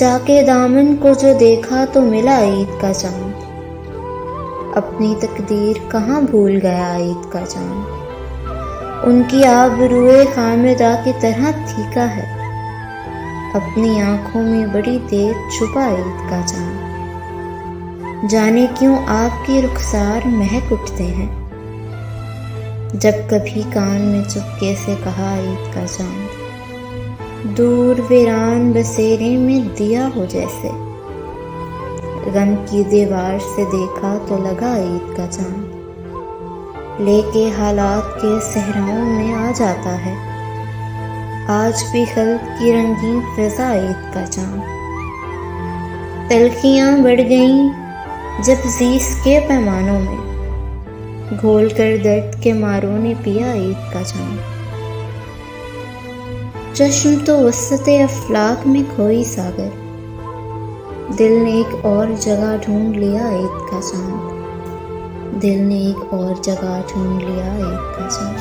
بچا کے دامن کو جو دیکھا تو ملا عید کا چاند، اپنی تقدیر کہاں بھول گیا عید کا چاند، ان کی آبروئے خامدہ کی طرح پھیکا ہے، اپنی آنکھوں میں بڑی دیر چھپا عید کا چاند، جانے کیوں آپ کی رخسار مہک اٹھتے ہیں، جب کبھی کان میں چپکے سے کہا عید کا چاند، دور ویران بسیرے میں دیا ہو جیسے، غم کی دیوار سے دیکھا تو لگا عید کا چاند، لے کے حالات کے صحراؤں میں آ جاتا ہے، آج بھی خلق کی رنگین فضا عید کا چاند، تلخیاں بڑھ گئیں جب زیست کے پیمانوں میں، گھول کر درد کے ماروں نے پیا عید کا چاند، چشم تو وسط افلاک میں کھوئی ساگر، دل نے ایک اور جگہ ڈھونڈ لیا عید کا چاند، دل نے ایک اور جگہ ڈھونڈ لیا عید کا چاند۔